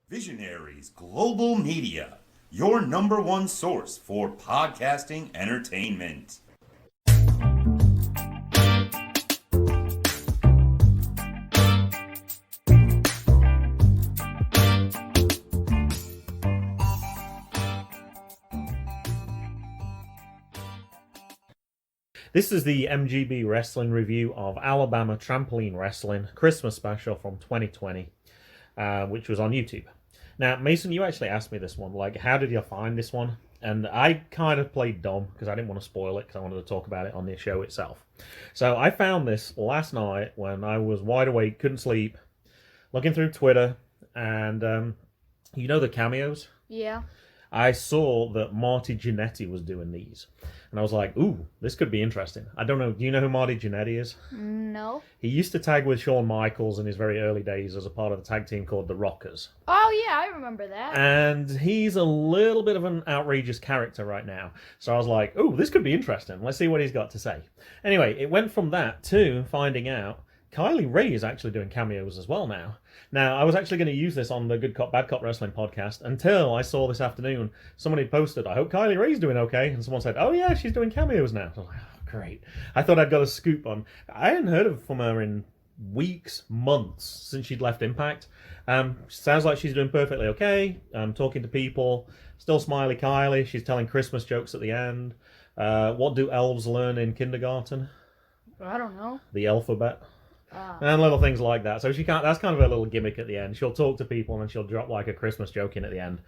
Visionaries Global Media, your number one source for podcasting entertainment. This is the MGB Wrestling review of Alabama Trampoline Wrestling Christmas special from 2020, which was on YouTube. Now, Mason, you actually asked me this one, like, how did you find this one? And I kind of played dumb because I didn't want to spoil it because I wanted to talk about it on the show itself. So I found this last night when I was wide awake, couldn't sleep, looking through Twitter, and you know the cameos? Yeah. I saw that Marty Jannetty was doing these. And I was like, ooh, this could be interesting. I don't know, do you know who Marty Jannetty is? No. He used to tag with Shawn Michaels in his very early days as a part of the tag team called the Rockers. Oh, yeah, I remember that. And he's a little bit of an outrageous character right now. So I was like, ooh, this could be interesting. Let's see what he's got to say. Anyway, it went from that to finding out Kylie Rae is actually doing cameos as well now. Now, I was actually going to use this on the Good Cop, Bad Cop Wrestling podcast until I saw this afternoon somebody posted, I hope Kylie Rae's doing okay. And someone said, oh yeah, she's doing cameos now. So I was like, oh, great. I thought I'd got a scoop on. I hadn't heard from her in weeks, months since she'd left Impact. Sounds like she's doing perfectly okay. Talking to people. Still smiley Kylie. She's telling Christmas jokes at the end. What do elves learn in kindergarten? I don't know. The alphabet. And little things like that. So that's kind of a little gimmick at the end. She'll talk to people and then she'll drop like a Christmas joke in at the end.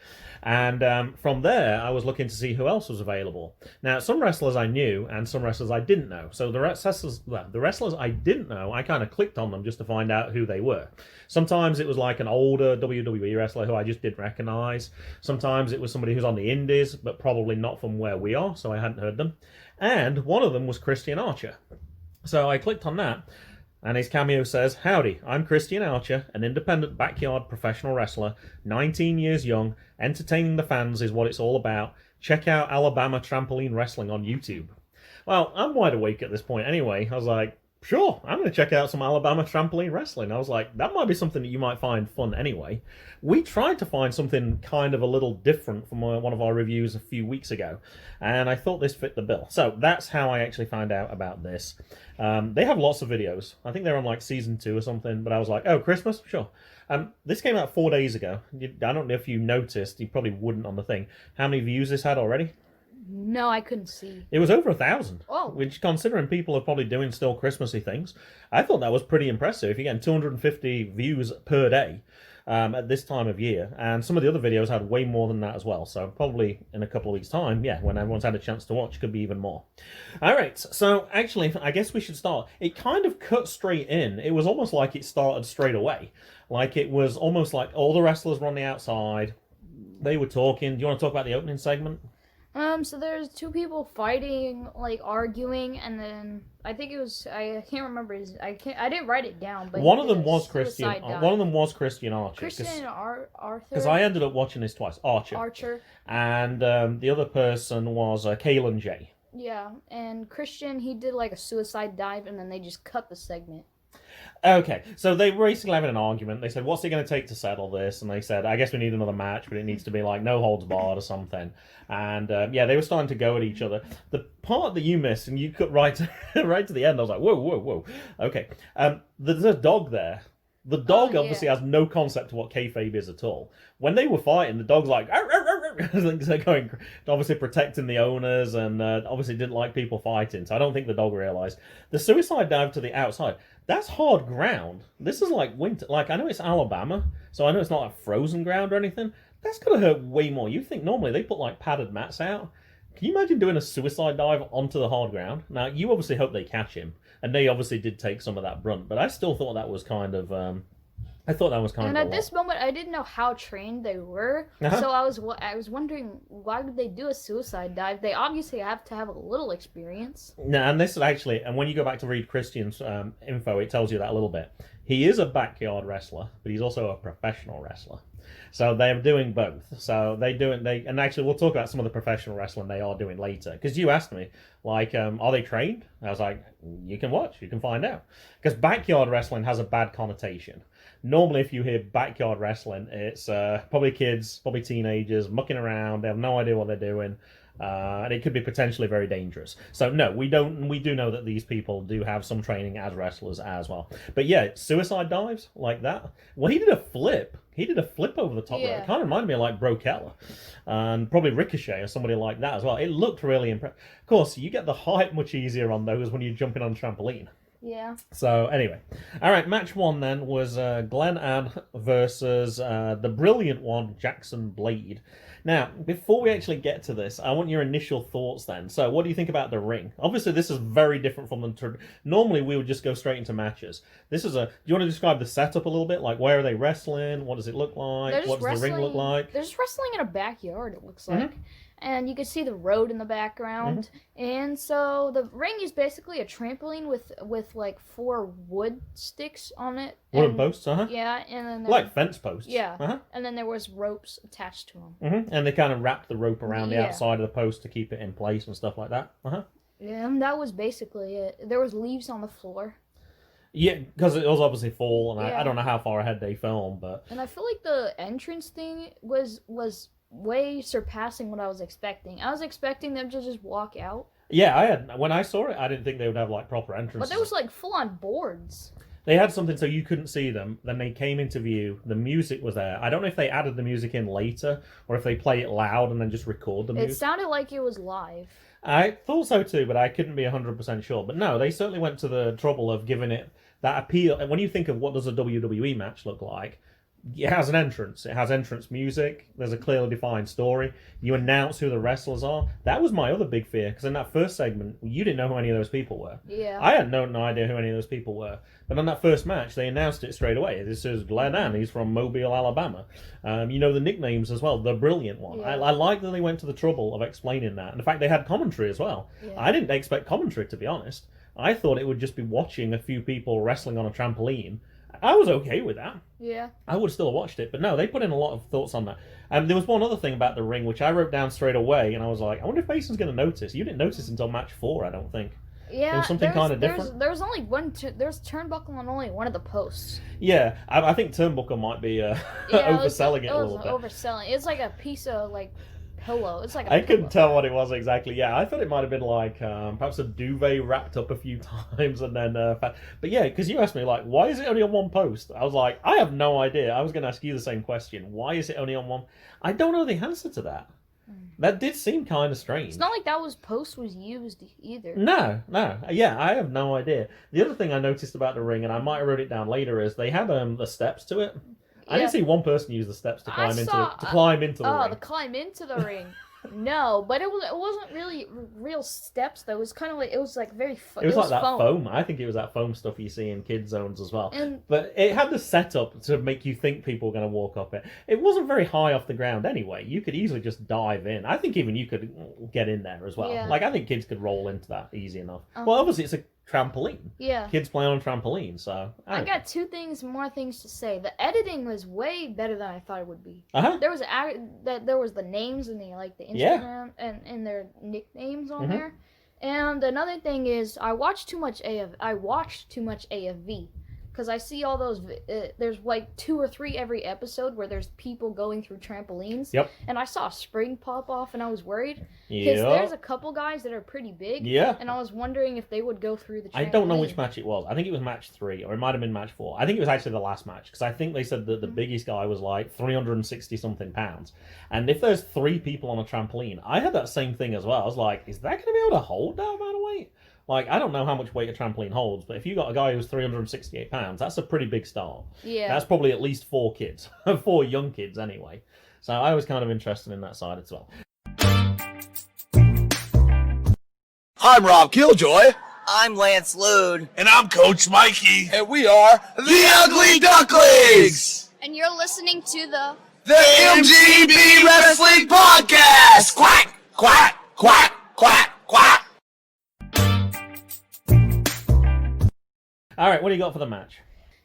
And from there, I was looking to see who else was available. Now, some wrestlers I knew and some wrestlers I didn't know. So the wrestlers I didn't know, I kind of clicked on them just to find out who they were. Sometimes it was like an older WWE wrestler who I just didn't recognize. Sometimes it was somebody who's on the indies, but probably not from where we are, so I hadn't heard them. And one of them was Christian Archer. So I clicked on that. And his cameo says, howdy, I'm Christian Archer, an independent backyard professional wrestler, 19 years young, entertaining the fans is what it's all about. Check out Alabama Trampoline Wrestling on YouTube. Well, I'm wide awake at this point anyway. I was like, sure, I'm going to check out some Alabama Trampoline Wrestling. I was like, that might be something that you might find fun anyway. We tried to find something kind of a little different from one of our reviews a few weeks ago, and I thought this fit the bill. So that's how I actually found out about this. They have lots of videos. I think they're on like season 2 or something, but I was like, oh, Christmas? Sure. This came out 4 days ago. I don't know if you noticed, you probably wouldn't on the thing, how many views this had already? No, I couldn't see. It was over 1,000. Oh. Which, considering people are probably doing still Christmassy things, I thought that was pretty impressive. If you're getting 250 views per day at this time of year, and some of the other videos had way more than that as well. So probably in a couple of weeks' time, yeah, when everyone's had a chance to watch, could be even more. All right, so actually, I guess we should start. It kind of cut straight in. It was almost like it started straight away. Like it was almost like all the wrestlers were on the outside. They were talking. Do you want to talk about the opening segment? So there's two people fighting, like arguing, and then I think it was I can't remember I didn't write it down, but one of them was Christian. One of them was Christian Archer. Christian Arthur. Because I ended up watching this twice. Archer. And the other person was Kalon J. Yeah, and Christian, he did like a suicide dive, and then they just cut the segment. Okay, so they were basically having an argument. They said, what's it going to take to settle this? And they said, I guess we need another match, but it needs to be like no holds barred or something. And yeah, they were starting to go at each other. The part that you missed, and you cut right to the end, I was like, whoa. Okay, there's a dog there. The dog obviously has no concept of what kayfabe is at all. When they were fighting, the dog's like, they're going, obviously protecting the owners, and obviously didn't like people fighting. So I don't think the dog realised. The suicide dive to the outside, that's hard ground. This is like winter. Like, I know it's Alabama, so I know it's not like frozen ground or anything. That's going to hurt way more. You think normally they put like padded mats out. Can you imagine doing a suicide dive onto the hard ground? Now, you obviously hope they catch him, and they obviously did take some of that brunt, but I still thought that was kind of... And at this moment, I didn't know how trained they were, so I was wondering, why would they do a suicide dive? They obviously have to have a little experience. No, and this is actually, and when you go back to read Christian's info, it tells you that a little bit. He is a backyard wrestler, but he's also a professional wrestler. So they're doing both. So and actually we'll talk about some of the professional wrestling they are doing later. Because you asked me, like, are they trained? I was like, you can watch, you can find out. Because backyard wrestling has a bad connotation. Normally, if you hear backyard wrestling, it's probably kids, probably teenagers mucking around. They have no idea what they're doing. And it could be potentially very dangerous. So no, we do know that these people do have some training as wrestlers as well. But yeah, suicide dives like that. Well, he did a flip. He did a flip over the top rope. It kind of reminded me of like Bro Keller. And probably Ricochet or somebody like that as well. It looked really impressive. Of course, you get the height much easier on those when you're jumping on a trampoline. Yeah. So anyway, all right. Match 1 then was Glenn Ann versus the brilliant one, Jaxon Blade. Now, before we actually get to this, I want your initial thoughts then. So, what do you think about the ring? Obviously, this is very different from the... Normally, we would just go straight into matches. This is a... Do you want to describe the setup a little bit? Like, where are they wrestling? What does it look like? What does the ring look like? They're just wrestling in a backyard, it looks like. And you can see the road in the background. And so the ring is basically a trampoline with like 4 wood sticks on it. Wooden posts, Yeah, and then like fence posts. Yeah, and then there was ropes attached to them. And they kind of wrapped the rope around the outside of the post to keep it in place and stuff like that. Yeah, and that was basically it. There was leaves on the floor. Yeah, because it was obviously fall, and I don't know how far ahead they filmed, but... And I feel like the entrance thing was way surpassing what I was expecting. I was expecting them to just walk out. Yeah, when I saw it, I didn't think they would have like proper entrances. But there was like full-on boards. They had something so you couldn't see them. Then they came into view. The music was there. I don't know if they added the music in later or if they play it loud and then just record the music. It sounded like it was live. I thought so too, but I couldn't be 100% sure. But no, they certainly went to the trouble of giving it that appeal. And when you think of what does a WWE match look like, it has an entrance. It has entrance music. There's a clearly defined story. You announce who the wrestlers are. That was my other big fear, because in that first segment, you didn't know who any of those people were. Yeah. I had no idea who any of those people were. But on that first match, they announced it straight away. This is Glenn Ann. He's from Mobile, Alabama. You know the nicknames as well. The Brilliant One. Yeah. I like that they went to the trouble of explaining that. And in fact, they had commentary as well. Yeah. I didn't expect commentary, to be honest. I thought it would just be watching a few people wrestling on a trampoline. I was okay with that. Yeah. I would still have watched it, but no, they put in a lot of thoughts on that. There was one other thing about the ring, which I wrote down straight away, and I was like, I wonder if Mason's going to notice. You didn't notice until match 4, I don't think. Yeah, there was something kind of different. There's only there's turnbuckle on only one of the posts. Yeah, I think turnbuckle might be overselling it a little bit. Overselling. It's like a piece of like pillow. It's like a I pillow. couldn't tell what it was exactly. Yeah, I thought it might have been like perhaps a duvet wrapped up a few times and then. But yeah, because you asked me like, why is it only on one post? I was like, I have no idea. I was going to ask you the same question. Why is it only on one? I don't know the answer to that. That did seem kind of strange. It's not like that post was used either. No. Yeah, I have no idea. The other thing I noticed about the ring, and I might have wrote it down later, is they had the steps to it. I didn't see one person use the steps to climb into the ring. To climb into the ring. No, but it wasn't really real steps though. It was kind of like it was like very. It was like that foam. I think it was that foam stuff you see in kid zones as well. But it had the setup to make you think people were going to walk up it. It wasn't very high off the ground anyway. You could easily just dive in. I think even you could get in there as well. Yeah. Like I think kids could roll into that easy enough. Well, obviously it's a trampoline. Yeah. Kids play on a trampoline, so... I got more things to say. The editing was way better than I thought it would be. There was the names and the Instagram and their nicknames on there. And another thing is I watched too much AFV. Because I see all those, there's like 2 or 3 every episode where there's people going through trampolines. Yep. And I saw a spring pop off and I was worried. Because there's a couple guys that are pretty big. Yeah. And I was wondering if they would go through the trampoline. I don't know which match it was. I think it was match 3 or it might have been match 4. I think it was actually the last match. Because I think they said that the biggest guy was like 360 something pounds. And if there's 3 people on a trampoline, I had that same thing as well. I was like, is that going to be able to hold that amount of weight? Like, I don't know how much weight a trampoline holds, but if you got a guy who's 368 pounds, that's a pretty big start. Yeah. That's probably at least 4 kids. 4 young kids, anyway. So I was kind of interested in that side as well. I'm Rob Killjoy. I'm Lance Lude. And I'm Coach Mikey. And we are the Ugly Ducklings. And you're listening to the MGB Wrestling Podcast. Quack, quack, quack, quack, quack. All right, what do you got for the match?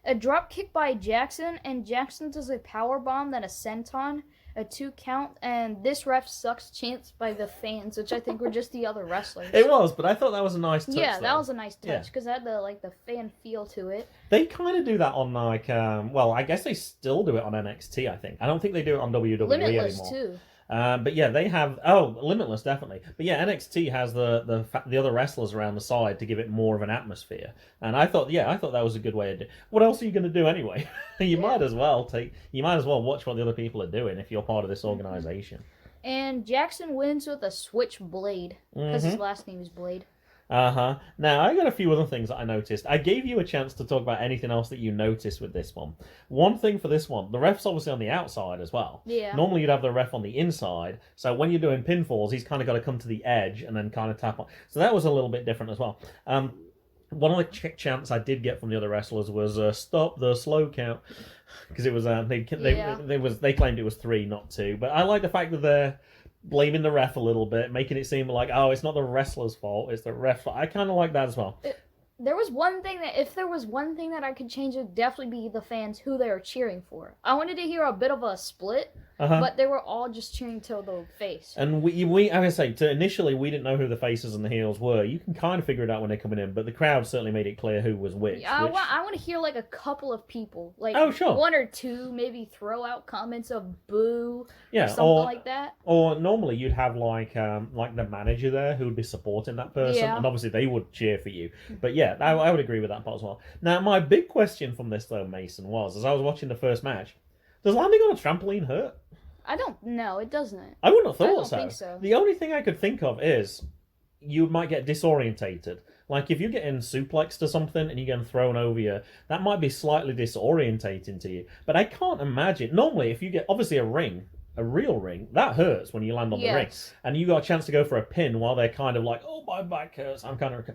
a drop kick by Jaxon, and Jaxon does a power bomb, then a senton, a 2 count, and this ref sucks chants by the fans, which I think were just the other wrestlers. It was, but I thought that was a nice touch. Yeah, though. that was a nice touch because it had the fan feel to it. They kind of do that on well, I guess they still do it on NXT. I think. I don't think they do it on WWE Limitless anymore. too. But yeah, they have Limitless definitely. But yeah, NXT has the other wrestlers around the side to give it more of an atmosphere. And I thought that was a good way to do. What else are you going to do anyway? You might as well watch what the other people are doing if you're part of this organization. And Jaxon wins with a switchblade because his last name is Blade. Now, I got a few other things that I noticed. I gave you a chance to talk about anything else that you noticed with this one. One thing for this one, the ref's obviously on the outside as well. Yeah. Normally you'd have the ref on the inside, so when you're doing pinfalls, he's kind of got to come to the edge and then kind of tap on. So that was a little bit different as well. One of the chants I did get from the other wrestlers was stop the slow count, because it was they claimed it was 3, not 2. But I like the fact that they're blaming the ref a little bit, making it seem like, it's not the wrestler's fault, it's the ref's fault. I kind of like that as well. If there was one thing that I could change, it would definitely be the fans who they were cheering for. I wanted to hear a bit of a split, but they were all just cheering till the face. And we I say, initially we didn't know who the faces and the heels were. You can kind of figure it out when they're coming in, but the crowd certainly made it clear who was which. I want to hear like a couple of people, like 1 or 2, maybe throw out comments of boo, or something like that. Or normally you'd have like the manager there who would be supporting that person, and obviously they would cheer for you. But yeah, I would agree with that part as well. Now, my big question from this though, Mason, was as I was watching the first match, does landing on a trampoline hurt? I don't know. It doesn't. I wouldn't have thought I don't think so. The only thing I could think of is you might get disorientated. Like if you're getting suplexed or something and you're getting thrown over you, that might be slightly disorientating to you. But I can't imagine. Normally, if you get obviously a real ring, that hurts when you land on the ring, and you got a chance to go for a pin while they're kind of like, oh, my back hurts. I'm kind of.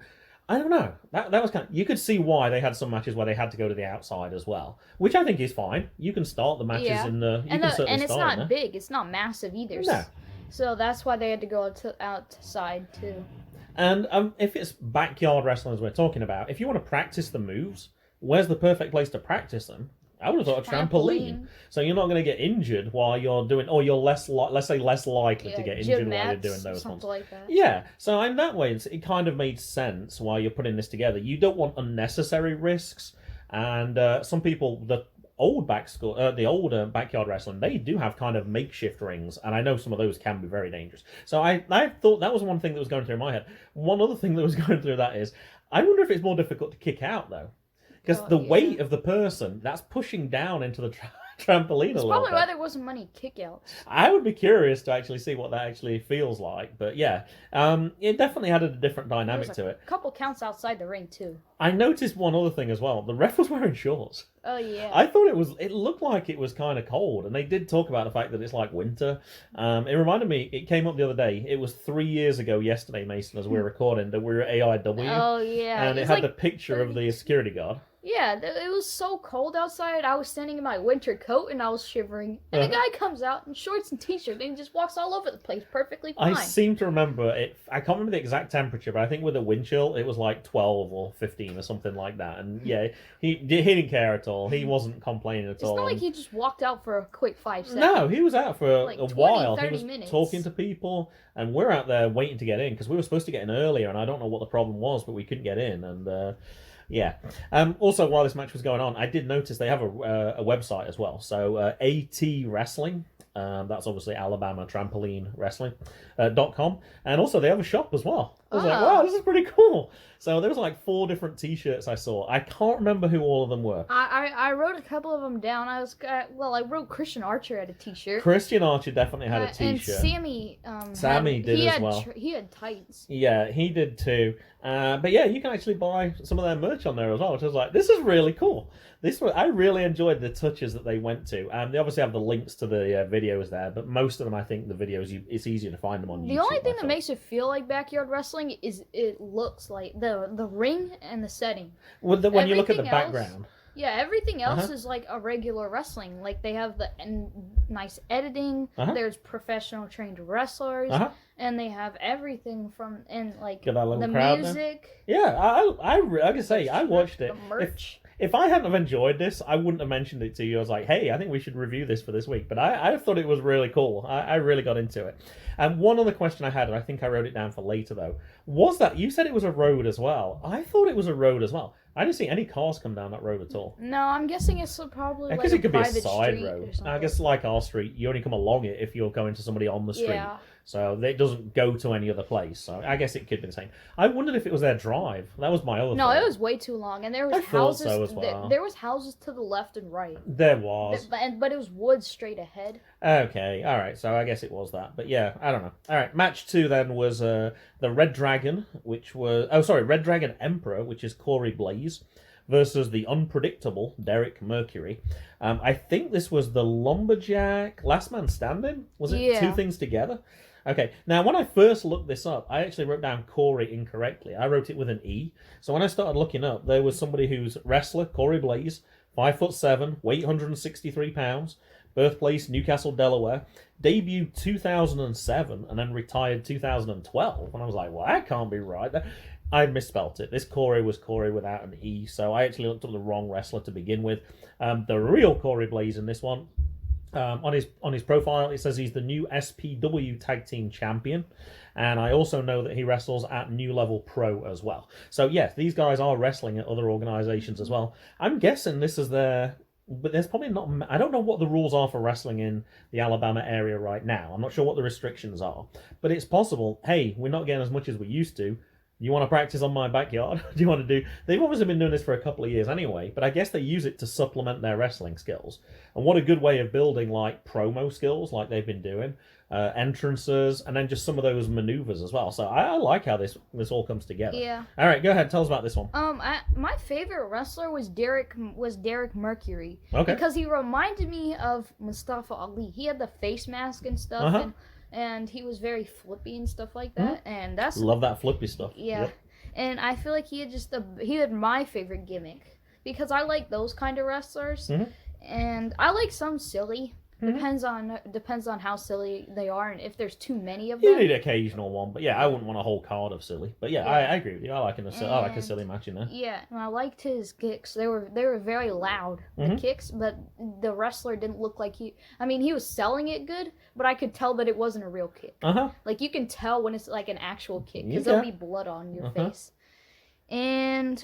I don't know. That was kind of... You could see why they had some matches where they had to go to the outside as well, which I think is fine. You can start the matches in the... And it's not big. It's not massive either. No. So that's why they had to go outside too. And if it's backyard wrestling as we're talking about, if you want to practice the moves, where's the perfect place to practice them? I would have thought a trampoline. So you're not going to get injured while you're doing, or you're less likely to get injured while you're doing those ones. Like that. Yeah. So in that way, it kind of made sense while you're putting this together. You don't want unnecessary risks, and some people, the older backyard wrestling, they do have kind of makeshift rings, and I know some of those can be very dangerous. So I thought that was one thing that was going through my head. One other thing that was going through that is, I wonder if it's more difficult to kick out though. Because the weight of the person, that's pushing down into the trampoline a little bit. That's probably why there wasn't many kickouts. I would be curious to actually see what that actually feels like. But yeah, it definitely had a different dynamic to it. A couple counts outside the ring too. I noticed one other thing as well. The ref was wearing shorts. Oh yeah. I thought it looked like it was kind of cold, and they did talk about the fact that it's like winter. It reminded me, it came up the other day, it was 3 years ago yesterday, Mason, as we were recording, that we were at AIW. Oh yeah. And it had the picture of the security guard. Yeah, it was so cold outside. I was standing in my winter coat and I was shivering. And the guy comes out in shorts and t-shirt and he just walks all over the place perfectly fine. I seem to remember it. I can't remember the exact temperature, but I think with the wind chill, it was like 12 or 15 or something like that. And yeah, he didn't care at all. He wasn't complaining at all. It's not like he just walked out for a quick 5 seconds. No, he was out for like a 20, while. 30 He was minutes. talking to people, and we're out there waiting to get in because we were supposed to get in earlier, and I don't know what the problem was, but we couldn't get in. And yeah. Also, while this match was going on, I did notice they have a website as well. So AT Wrestling. That's obviously Alabama Trampoline Wrestling.com. And also they have a shop as well. I was like, wow, this is pretty cool. So there was like 4 different t-shirts I saw. I can't remember who all of them were. I wrote a couple of them down. I wrote Christian Archer had a t-shirt. Christian Archer definitely had a t-shirt. And Sammy did as well. He had tights. Yeah, he did too. But yeah, you can actually buy some of their merch on there as well, which I was like, this is really cool. I really enjoyed the touches that they went to. They obviously have the links to the videos there, but most of them, I think, the videos, it's easier to find them on YouTube. The only thing that makes it feel like backyard wrestling is it looks like the ring and the setting. When you look at the background. Yeah, everything else is like a regular wrestling. Like they have the nice editing. There's professional trained wrestlers, and they have everything the crowd music. there. Yeah, I can say I watched it. The merch. if I hadn't have enjoyed this, I wouldn't have mentioned it to you. I was like, hey, I think we should review this for this week. But I thought it was really cool. I really got into it. And one other question I had, and I think I wrote it down for later though, was that you said it was a road as well. I thought it was a road as well. I didn't see any cars come down that road at all. No, I'm guessing it's probably because like it could be a side street road. or something. I guess like our street, you only come along it if you're going to somebody on the street. Yeah. So it doesn't go to any other place. So I guess it could be the same. I wondered if it was their drive. That was my other No, thought. it was way too long, and there was I thought houses. so as well. There was houses to the left and right. There was. But it was woods straight ahead. Okay, all right. So I guess it was that. But yeah, I don't know. All right, match 2 then was the Red Dragon, which was Red Dragon Emperor, which is Cory Blaze, versus the unpredictable Derek Mercury. I think this was the Lumberjack Last Man Standing. Was it 2 things together? Okay, now when I first looked this up, I actually wrote down Cory incorrectly. I wrote it with an E. So when I started looking up, there was somebody who's wrestler, Cory Blaze, 5'7", weight 163 pounds, birthplace Newcastle, Delaware, debuted 2007 and then retired 2012. And I was like, well, that can't be right. I misspelt it. This Cory was Cory without an E, so I actually looked up the wrong wrestler to begin with. The real Cory Blaze in this one, on his profile, it says he's the new SPW Tag Team Champion, and I also know that he wrestles at New Level Pro as well. So yes, these guys are wrestling at other organizations as well. I'm guessing this is their... But there's probably not... I don't know what the rules are for wrestling in the Alabama area right now. I'm not sure what the restrictions are. But it's possible, hey, we're not getting as much as we used to. You want to practice on my backyard? Do you want to do... They've obviously been doing this for a couple of years anyway, but I guess they use it to supplement their wrestling skills. And what a good way of building, like, promo skills, like they've been doing. Entrances, and then just some of those maneuvers as well. So I like how this all comes together. Yeah. All right, go ahead. Tell us about this one. My favorite wrestler was Derek Mercury. Okay. Because he reminded me of Mustafa Ali. He had the face mask and stuff, and he was very flippy and stuff like that. And that's love that flippy stuff. Yeah. Yep. And I feel like he had my favorite gimmick because I like those kind of wrestlers, and I like some silly. Depends on how silly they are and if there's too many of them. You need an occasional one, but yeah, I wouldn't want a whole card of silly. But yeah, I agree with you. I like a silly match in there. Yeah, and I liked his kicks. They were very loud, the kicks, but the wrestler didn't look like he was selling it good, but I could tell that it wasn't a real kick. Like you can tell when it's like an actual kick because there'll be blood on your face. And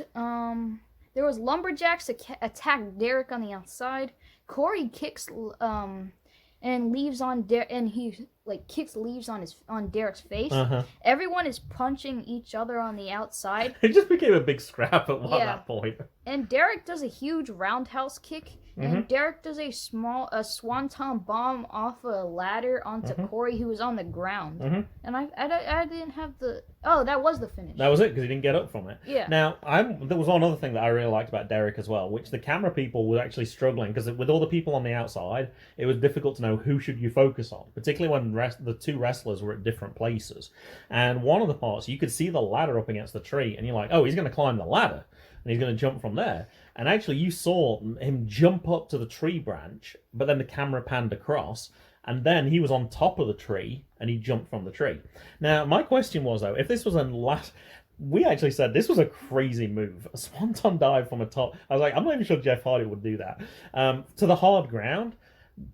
there was Lumberjacks attack Derek on the outside. Cory kicks and leaves on and he kicks leaves on Derek's face. Everyone is punching each other on the outside. It just became a big scrap at that point. And Derek does a huge roundhouse kick, and Derek does a swanton bomb off a ladder onto Cory, who was on the ground. And I didn't have the... Oh, that was the finish. That was it, because he didn't get up from it. Yeah. Now, there was one other thing that I really liked about Derek as well, which the camera people were actually struggling, because with all the people on the outside, it was difficult to know who should you focus on, particularly when the 2 wrestlers were at different places. And one of the parts, you could see the ladder up against the tree, and you're like, oh, he's going to climb the ladder. And he's going to jump from there. And actually, you saw him jump up to the tree branch, but then the camera panned across, and then he was on top of the tree, and he jumped from the tree. Now, my question was, though, if this was we actually said this was a crazy move. A swanton dive from a top. I was like, I'm not even sure Jeff Hardy would do that. To the hard ground.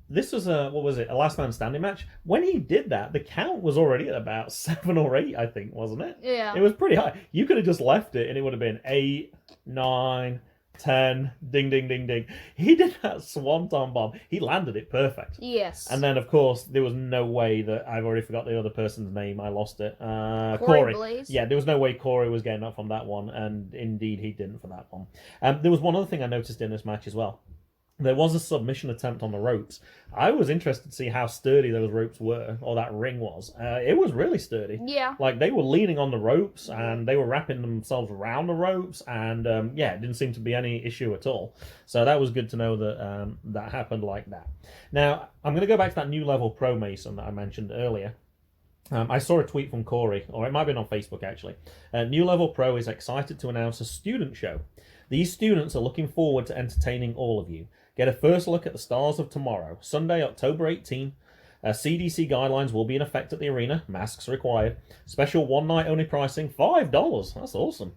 This was a last man standing match. When he did that, the count was already at about 7 or 8, I think, wasn't it? Yeah. It was pretty high. You could have just left it and it would have been 8, 9, 10, ding, ding, ding, ding. He did that swanton bomb. He landed it perfect. Yes. And then, of course, there was no way that... I've already forgot the other person's name. I lost it. Cory Blaze. Yeah, there was no way Cory was getting up from that one, and indeed he didn't for that one. There was one other thing I noticed in this match as well. There was a submission attempt on the ropes. I was interested to see how sturdy those ropes were, or that ring was. It was really sturdy. Yeah. Like, they were leaning on the ropes, and they were wrapping themselves around the ropes, and, it didn't seem to be any issue at all. So that was good to know that that happened like that. Now, I'm going to go back to that New Level Pro Mason that I mentioned earlier. I saw a tweet from Cory, or it might have been on Facebook, actually. New Level Pro is excited to announce a student show. These students are looking forward to entertaining all of you. Get a first look at the stars of tomorrow, Sunday, October 18. CDC guidelines will be in effect at the arena. Masks required. Special one-night only pricing, $5. That's awesome.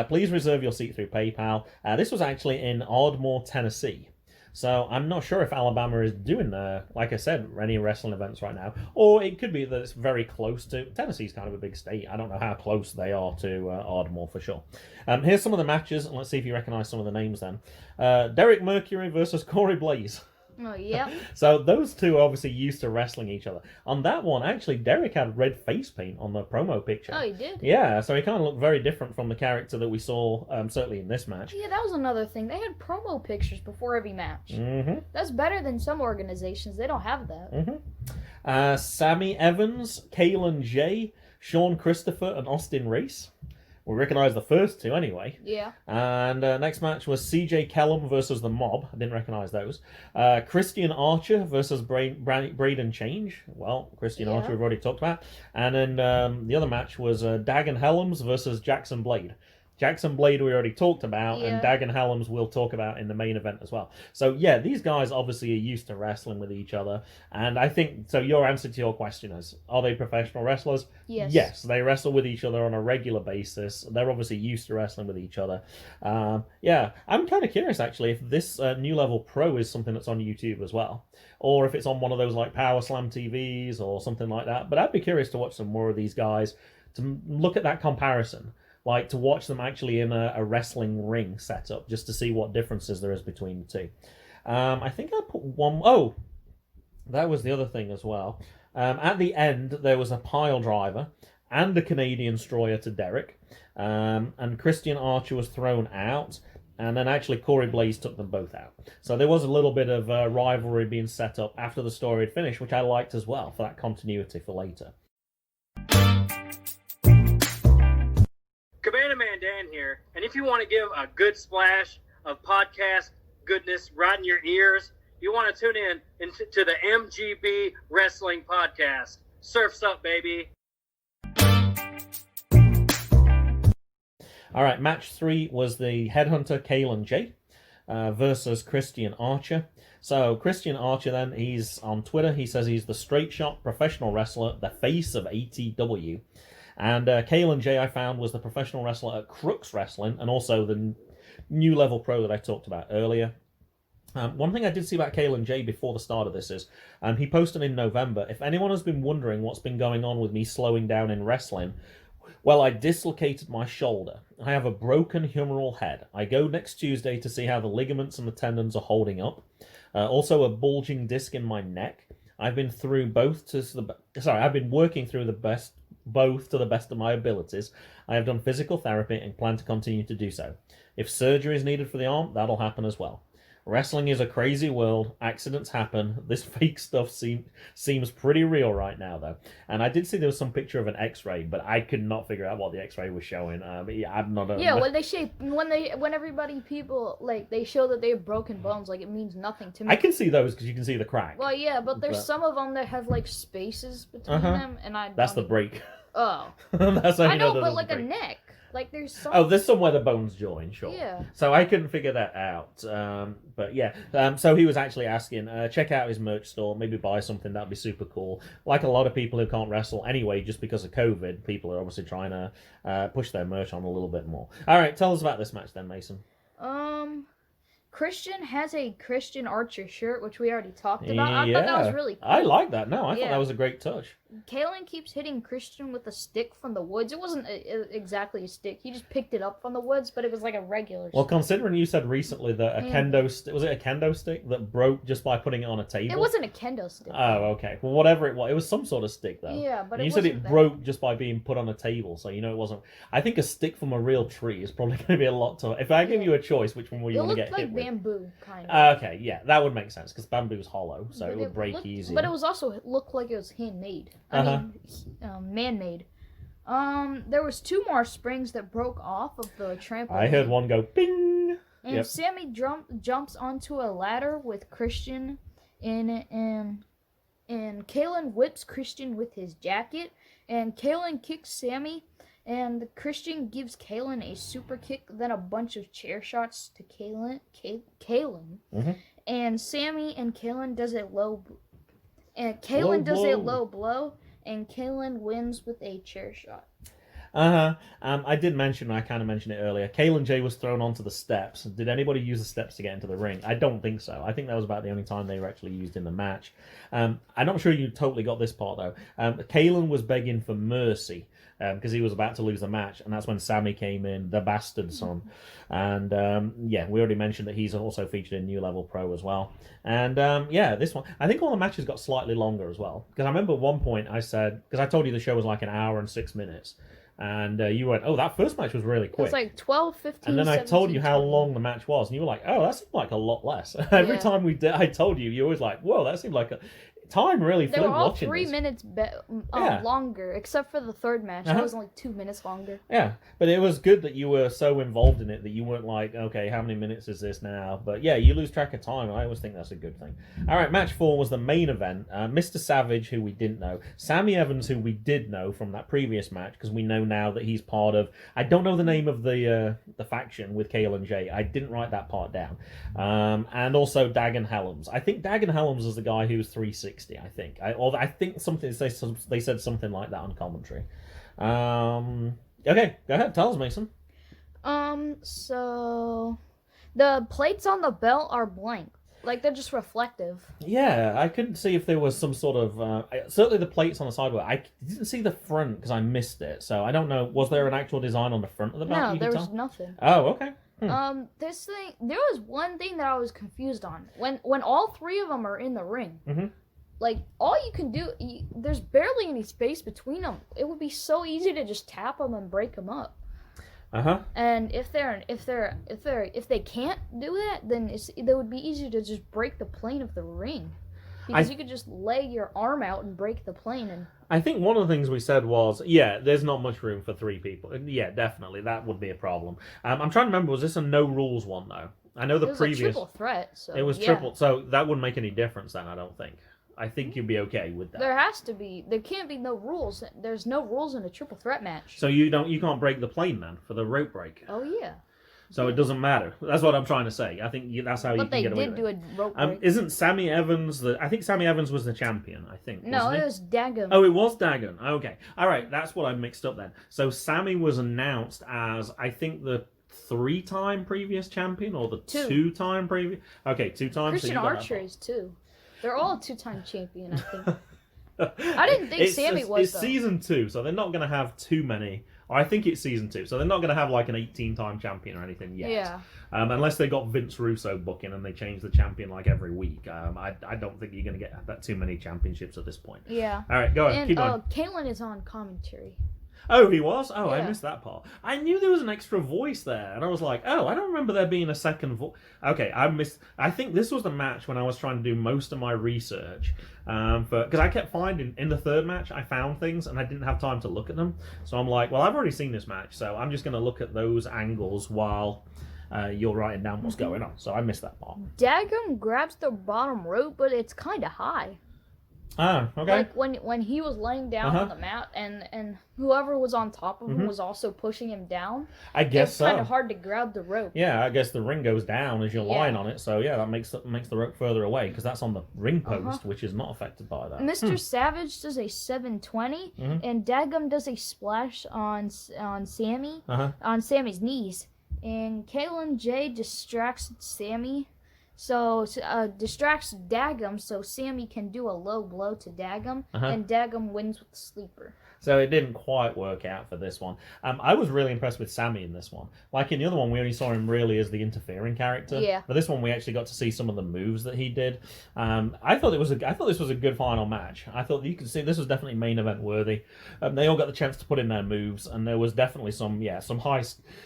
Please reserve your seat through PayPal. This was actually in Ardmore, Tennessee. So I'm not sure if Alabama is doing, like I said, any wrestling events right now. Or it could be that it's very close to... Tennessee's kind of a big state. I don't know how close they are to Ardmore for sure. Here's some of the matches. Let's see if you recognize some of the names then. Derek Mercury versus Cory Blaze. Oh, yeah. So those two are obviously used to wrestling each other. On that one, actually, Derek had red face paint on the promo picture. Oh, he did? Yeah, so he kind of looked very different from the character that we saw, certainly in this match. Yeah, that was another thing. They had promo pictures before every match. Mm-hmm. That's better than some organizations. They don't have that. Mm-hmm. Sammie Evans, Kalon J, Sean Christopher, and Austin Race. We recognize the first two anyway. Yeah. And next match was CJ Kellum versus the Mob. I didn't recognize those. Christian Archer versus Braden Change. Well, Christian Archer we've already talked about. And then the other match was Dagon Hellums versus Jaxon Blade. Jaxon Blade we already talked about, and Dagon Hellums we'll talk about in the main event as well. So yeah, these guys obviously are used to wrestling with each other, and I think, so your answer to your question is, are they professional wrestlers? Yes. Yes, they wrestle with each other on a regular basis. They're obviously used to wrestling with each other. Yeah, I'm kind of curious actually if this New Level Pro is something that's on YouTube as well, or if it's on one of those like Power Slam TVs or something like that. But I'd be curious to watch some more of these guys, to look at that comparison. Like, to watch them actually in a wrestling ring setup, just to see what differences there is between the two. I think I put one... Oh, that was the other thing as well. At the end, there was a pile driver and a Canadian destroyer to Derek. And Christian Archer was thrown out. And then actually Cory Blaze took them both out. So there was a little bit of rivalry being set up after the story had finished, which I liked as well, for that continuity for later. Cabana Man Dan here, and if you want to give a good splash of podcast goodness right in your ears, you want to tune in to the MGB Wrestling Podcast. Surf's up, baby. All right, match 3 was the Headhunter Kalon J versus Christian Archer. So Christian Archer then, he's on Twitter, he says he's the straight shot professional wrestler, the face of ATW. And Kalon J, I found, was the professional wrestler at Crooks Wrestling, and also the New Level Pro that I talked about earlier. One thing I did see about Kalon J before the start of this is, he posted in November, if anyone has been wondering what's been going on with me slowing down in wrestling, well, I dislocated my shoulder. I have a broken humeral head. I go next Tuesday to see how the ligaments and the tendons are holding up. Also a bulging disc in my neck. I've been working through both to the best of my abilities. I have done physical therapy and plan to continue to do so. If surgery is needed for the arm, that'll happen as well. Wrestling is a crazy world. Accidents happen. This fake stuff seems pretty real right now, though. And I did see there was some picture of an X-ray, but I could not figure out what the X-ray was showing. I'm not. People they show that they have broken bones, like it means nothing to me. I can see those because you can see the crack. Well, yeah, but there's some of them that have like spaces between them, and that's the break. Oh, that's how I know, that but like break. A neck. Like there's some... Oh, there's somewhere the bones join, sure. Yeah. So I couldn't figure that out. But yeah, so he was actually asking, check out his merch store, maybe buy something, that'd be super cool. Like a lot of people who can't wrestle anyway, just because of COVID, people are obviously trying to push their merch on a little bit more. All right, tell us about this match then, Mason. Christian has a Christian Archer shirt, which we already talked about. I thought that was really cool. I like that. No, I thought that was a great touch. Kalon keeps hitting Christian with a stick from the woods. It wasn't exactly a stick. He just picked it up from the woods, but it was like a regular stick. Well, considering you said recently that a kendo stick... Was it a kendo stick that broke just by putting it on a table? It wasn't a kendo stick. Oh, okay. Well, whatever it was. It was some sort of stick, though. Yeah, but and you said it broke just by being put on a table, so you know it wasn't... I think a stick from a real tree is probably going to be a lot tougher. If I give you a choice, which one will you want to get hit with? It looked like bamboo, kind of. Okay, yeah, that would make sense, because bamboo's hollow, so it would break easier. But it was also looked like it was handmade. Man-made. There was 2 more springs that broke off of the trampoline. I heard one go bing. And Sammie jumps onto a ladder with Christian, and Kalon whips Christian with his jacket, and Kalon kicks Sammie, and Christian gives Kalon a super kick, then a bunch of chair shots to Kalon. And Sammie and Kalon does a low blow, and Kalon wins with a chair shot. I did mention, I kind of mentioned it earlier, Kalon J was thrown onto the steps. Did anybody use the steps to get into the ring? I don't think so. I think that was about the only time they were actually used in the match. I'm not sure you totally got this part, though. Kalon was begging for mercy because he was about to lose the match, and that's when Sammie came in, the bastard son. And, yeah, we already mentioned that he's also featured in New Level Pro as well. And, yeah, this one, I think all the matches got slightly longer as well. Because I remember at one point I said, because I told you the show was like an hour and 6 minutes. And you went, oh, that first match was really quick. It was like 12, 15, And then 17, I told you how 20. long the match was. And you were like, oh, that seemed like a lot less. Every time I told you, you were always like, whoa, that seemed like a... Time really flew watching. They were all watching 3 this. minutes longer, except for the third match. It was only 2 minutes longer. Yeah, but it was good that you were so involved in it that you weren't like, okay, how many minutes is this now? But yeah, you lose track of time. I always think that's a good thing. All right, match 4 was the main event. Mr. Savage, who we didn't know. Sammie Evans, who we did know from that previous match, because we know now that he's part of... I don't know the name of the faction with Kalon J. I didn't write that part down. And also Dagon Hellums. I think Dagon Hellums is the guy who's 360, I think. I think they said something like that on commentary. Okay, go ahead. Tell us, Mason. So the plates on the belt are blank. Like, they're just reflective. Yeah, I couldn't see if there was some sort of... certainly the plates on the side. I didn't see the front because I missed it. So I don't know. Was there an actual design on the front of the belt? No, there was nothing. Oh, okay. This thing... There was one thing that I was confused on. When all three of them are in the ring... Mm-hmm. Like, all you can do, there's barely any space between them. It would be so easy to just tap them and break them up. And if they can't do that, then it would be easier to just break the plane of the ring, because you could just lay your arm out and break the plane. And I think one of the things we said was, yeah, there's not much room for 3 people. Yeah, definitely, that would be a problem. I'm trying to remember, was this a no rules one though? I know the previous... It was a triple threat, so... It was triple, so that wouldn't make any difference then, I don't think. I think you'd be okay with that. There has to be. There can't be no rules. There's no rules in a triple threat match. So you can't break the plane then for the rope break. Oh yeah. So it doesn't matter. That's what I'm trying to say. I think that's how you can get away with it. But they did do a rope break. Isn't Sammie Evans I think Sammie Evans was the champion, I think. No, it was Dagon. Oh, it was Dagon. Okay. All right, that's what I mixed up then. So Sammie was announced as, I think, the 3-time previous champion or the 2-time previous... Okay, 2 times. Christian Archer is 2. They're all a 2-time champion, I think. I didn't think Sammie was, It's season 2, so they're not going to have too many. Or I think it's season 2, so they're not going to have like an 18-time champion or anything yet. Yeah. Unless they got Vince Russo booking and they change the champion like every week. I don't think you're going to get that too many championships at this point. Yeah. All right, go ahead. Keep going. Kalon is on commentary. Oh, he was? Oh, yeah. I missed that part. I knew there was an extra voice there, and I was like, oh, I don't remember there being a second voice. Okay, I think this was the match when I was trying to do most of my research, because I kept finding, in the third match, I found things, and I didn't have time to look at them. So I'm like, well, I've already seen this match, so I'm just going to look at those angles while you're writing down what's going on. So I missed that part. Dagon grabs the bottom rope, but it's kind of high. Ah, okay. Like when he was laying down on the mat, and whoever was on top of him was also pushing him down. I guess so. It's kind of hard to grab the rope. Yeah, I guess the ring goes down as you're lying on it, so yeah, that makes the rope further away, because that's on the ring post, which is not affected by that. Mr. Savage does a 720, and Dagon does a splash on Sammie, on Sammie's knees, and Kalon J distracts Sammie. So, distracts Dagon so Sammie can do a low blow to Dagon, and Dagon wins with the sleeper. So it didn't quite work out for this one. I was really impressed with Sammie in this one. Like in the other one, we only saw him really as the interfering character. Yeah. But this one, we actually got to see some of the moves that he did. I thought this was a good final match. I thought you could see this was definitely main event worthy. They all got the chance to put in their moves, and there was definitely some high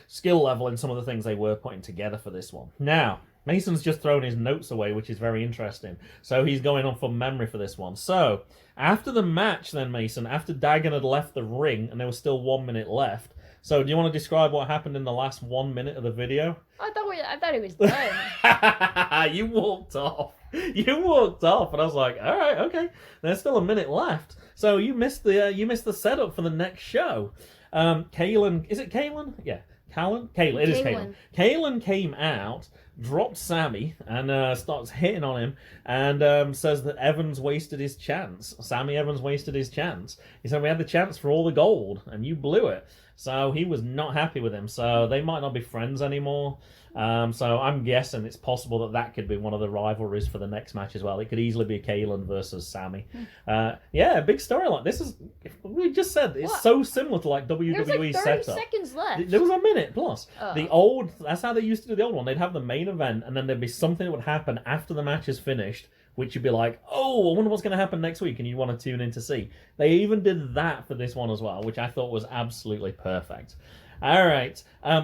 skill level in some of the things they were putting together for this one. Now, Mason's just thrown his notes away, which is very interesting. So he's going on from memory for this one. So, after the match then, Mason, after Dagon had left the ring and there was still 1 minute left, so do you want to describe what happened in the last 1 minute of the video? I thought he was done. You walked off. You walked off, and I was like, all right, okay. There's still a minute left. So you missed the setup for the next show. Kalon, is it Kalon? Yeah. Kalon? Kalon. It is Kalon. Kalon came out drops Sammie and starts hitting on him and says that Evans wasted his chance. Sammie Evans wasted his chance. He said, we had the chance for all the gold and you blew it. So he was not happy with him. So they might not be friends anymore. So I'm guessing it's possible that could be one of the rivalries for the next match as well. It could easily be Kalon versus Sammie. Yeah, big storyline. This is, we just said, it's so similar to like WWE There's like 30 setup. seconds left. There was a minute plus. The old, that's how they used to do the old one. They'd have the main event and then there'd be something that would happen after the match is finished, which you'd be like, oh, I wonder what's going to happen next week, and you want to tune in to see. They even did that for this one as well, which I thought was absolutely perfect. All right.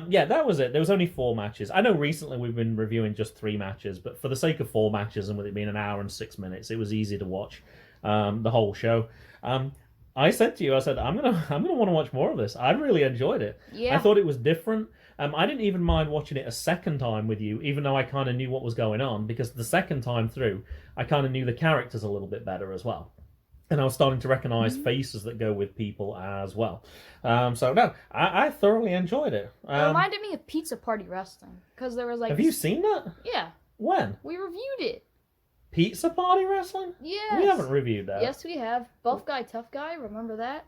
Yeah, that was it. There was only 4 matches. I know recently we've been reviewing just 3 matches, but for the sake of 4 matches and with it being an hour and 6 minutes, it was easy to watch the whole show. I said to you, I said, I'm gonna want to watch more of this. I really enjoyed it. Yeah. I thought it was different. I didn't even mind watching it a second time with you, even though I kind of knew what was going on, because the second time through, I kind of knew the characters a little bit better as well. And I was starting to recognize faces that go with people as well. So, no, I thoroughly enjoyed it. It reminded me of Pizza Party Wrestling, because there was like... Have you seen that? Yeah. When? We reviewed it. Pizza Party Wrestling? Yes. We haven't reviewed that. Yes, we have. Buff Guy, Tough Guy, remember that?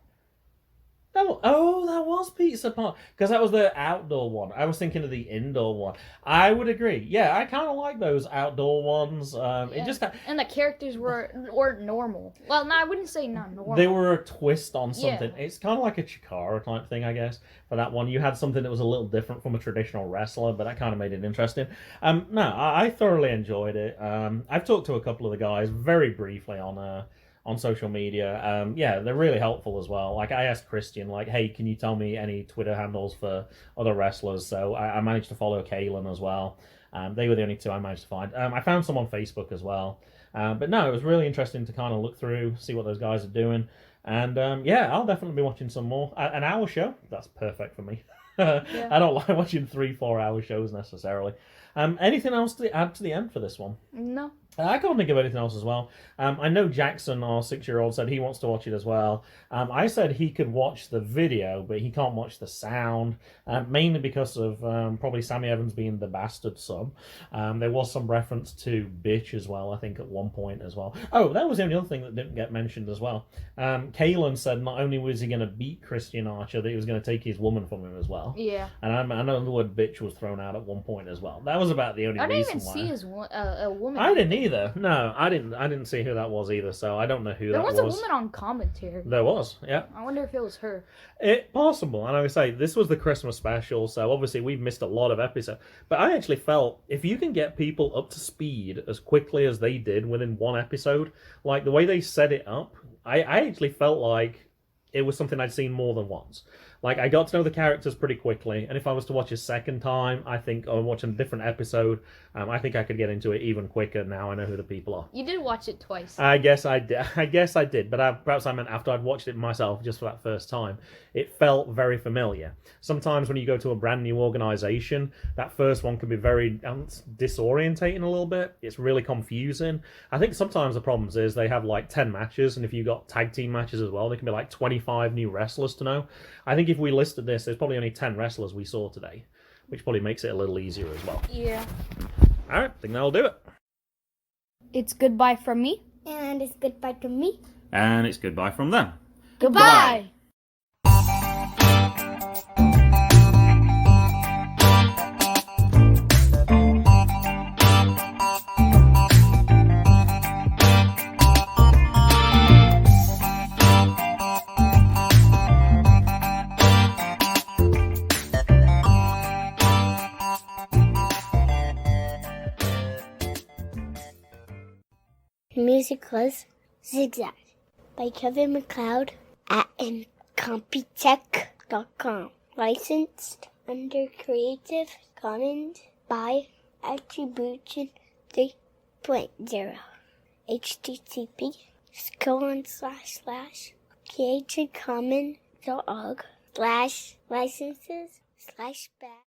That was Pizza Party. Because that was the outdoor one. I was thinking of the indoor one. I would agree. Yeah, I kind of like those outdoor ones. It just and the characters weren't normal. Well, no, I wouldn't say not normal. They were a twist on something. Yeah. It's kind of like a Chikara type thing, I guess. For that one, you had something that was a little different from a traditional wrestler, but that kind of made it interesting. No, I thoroughly enjoyed it. I've talked to a couple of the guys very briefly on social media. Yeah, they're really helpful as well. Like, I asked Christian, like, hey, can you tell me any Twitter handles for other wrestlers? So I managed to follow Kalon as well. They were the only 2 I managed to find. I found some on Facebook as well. But no, it was really interesting to kind of look through, see what those guys are doing. And yeah, I'll definitely be watching some more. An hour show, that's perfect for me. Yeah. I don't like watching 3-4 hour shows necessarily. Anything else to add to the end for this one? No. I can't think of anything else as well. I know Jaxon, our 6-year-old, said he wants to watch it as well. I said he could watch the video, but he can't watch the sound, mainly because of probably Sammie Evans being the bastard son. There was some reference to bitch as well, I think, at one point as well. Oh, that was the only other thing that didn't get mentioned as well. Kalon said not only was he going to beat Christian Archer, that he was going to take his woman from him as well. Yeah. And I know the word bitch was thrown out at one point as well. That was about the only reason why. I didn't even see a woman. I didn't either. No, I didn't see who that was either, so I don't know who that was. There was a woman on commentary. There was, yeah. I wonder if it was her. Possible, and I would say this was the Christmas special, so obviously we've missed a lot of episodes. But I actually felt if you can get people up to speed as quickly as they did within one episode, like the way they set it up, I actually felt like it was something I'd seen more than once. Like, I got to know the characters pretty quickly, and if I was to watch a second time, I think, or watching a different episode, I think I could get into it even quicker now I know who the people are. You did watch it twice. I guess I did, but perhaps I meant after I'd watched it myself just for that first time. It felt very familiar. Sometimes when you go to a brand new organization, that first one can be very disorientating a little bit. It's really confusing. I think sometimes the problems is they have like 10 matches, and if you've got tag team matches as well, there can be like 25 new wrestlers to know. I think if we listed this, there's probably only 10 wrestlers we saw today, which probably makes it a little easier as well. Yeah. All right, I think that'll do it. It's goodbye from me. And it's goodbye from me. And it's goodbye from them. Goodbye. Music was Zigzag by Kevin MacLeod at incompetech.com. Licensed under Creative Commons by Attribution 3.0. http://creativecommons.org/licenses/back